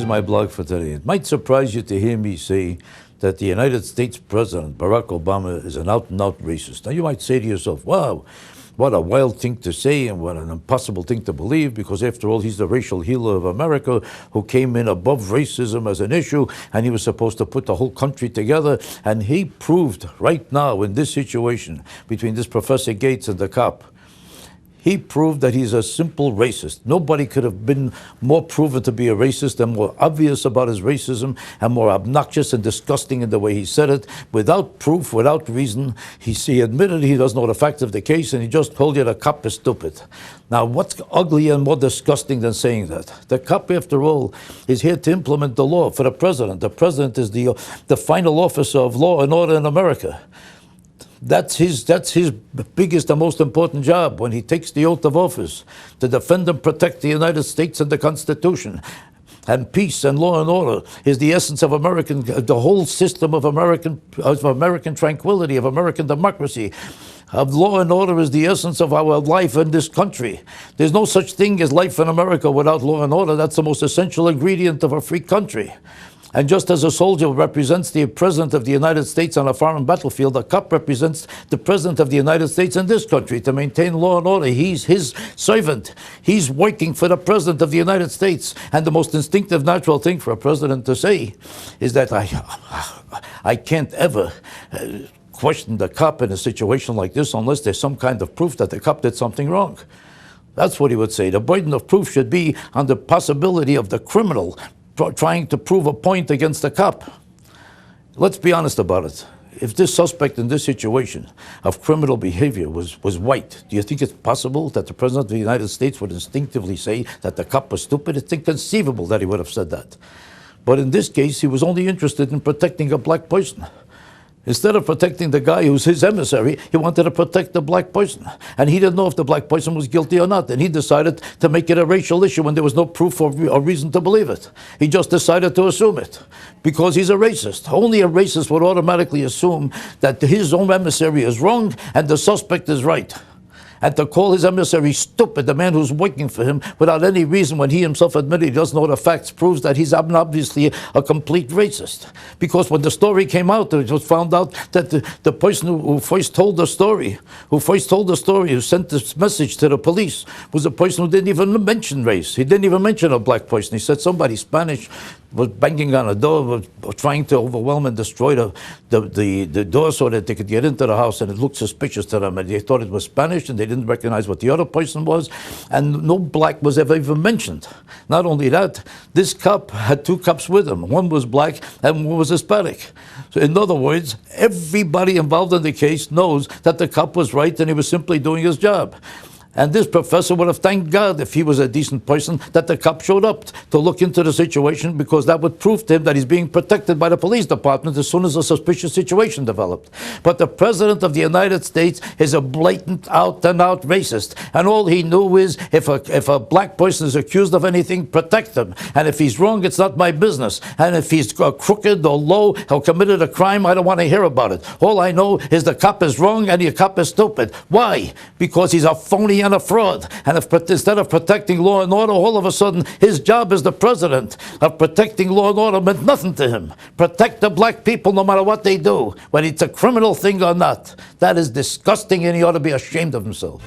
my blog for today. It might surprise you to hear me say that the United States President, Barack Obama, is an out-and-out racist. Now, you might say to yourself, wow, what a wild thing to say and what an impossible thing to believe, because after all, he's the racial healer of America who came in above racism as an issue, and he was supposed to put the whole country together. And he proved right now in this situation between this Professor Gates and the cop, he proved that he's a simple racist. Nobody could have been more proven to be a racist and more obvious about his racism and more obnoxious and disgusting in the way he said it, without proof, without reason. He admitted he doesn't know the facts of the case, and he just told you the cop is stupid. Now, what's ugly and more disgusting than saying that? The cop, after all, is here to implement the law for the president. The president is the final officer of law and order in America. That's his biggest and most important job when he takes the oath of office, to defend and protect the United States and the Constitution. And peace and law and order is the essence of the whole system of American tranquility, of American democracy. Of law and order is the essence of our life in this country. There's no such thing as life in America without law and order. That's the most essential ingredient of a free country. And just as a soldier represents the President of the United States on a foreign battlefield, a cop represents the President of the United States in this country to maintain law and order. He's his servant. He's working for the President of the United States. And the most instinctive, natural thing for a president to say is that I can't ever question the cop in a situation like this unless there's some kind of proof that the cop did something wrong. That's what he would say. The burden of proof should be on the possibility of the criminal trying to prove a point against the cop. Let's be honest about it. If this suspect in this situation of criminal behavior was white, do you think it's possible that the President of the United States would instinctively say that the cop was stupid? It's inconceivable that he would have said that. But in this case, he was only interested in protecting a black person. Instead of protecting the guy who's his emissary, he wanted to protect the black person. And he didn't know if the black person was guilty or not. And he decided to make it a racial issue when there was no proof or reason to believe it. He just decided to assume it because he's a racist. Only a racist would automatically assume that his own emissary is wrong and the suspect is right. And to call his emissary stupid, the man who's working for him, without any reason when he himself admitted he doesn't know the facts, proves that he's obviously a complete racist. Because when the story came out, it was found out that the person who first told the story, who sent this message to the police, was a person who didn't even mention race. He didn't even mention a black person. He said somebody Spanish was banging on a door, was trying to overwhelm and destroy the door so that they could get into the house, and it looked suspicious to them, and they thought it was Spanish, and they didn't recognize what the other person was, and no black was ever even mentioned. Not only that, this cop had two cops with him. One was black and one was Hispanic. So in other words, everybody involved in the case knows that the cop was right and he was simply doing his job. And this professor would have thanked God, if he was a decent person, that the cop showed up to look into the situation, because that would prove to him that he's being protected by the police department as soon as a suspicious situation developed. But the President of the United States is a blatant, out-and-out racist. And all he knew is, if a black person is accused of anything, protect him. And if he's wrong, it's not my business. And if he's crooked or low or committed a crime, I don't want to hear about it. All I know is the cop is wrong and the cop is stupid. Why? Because he's a phony and a fraud. And if instead of protecting law and order, all of a sudden his job as the president of protecting law and order meant nothing to him. Protect the black people no matter what they do, whether it's a criminal thing or not. That is disgusting, and he ought to be ashamed of himself.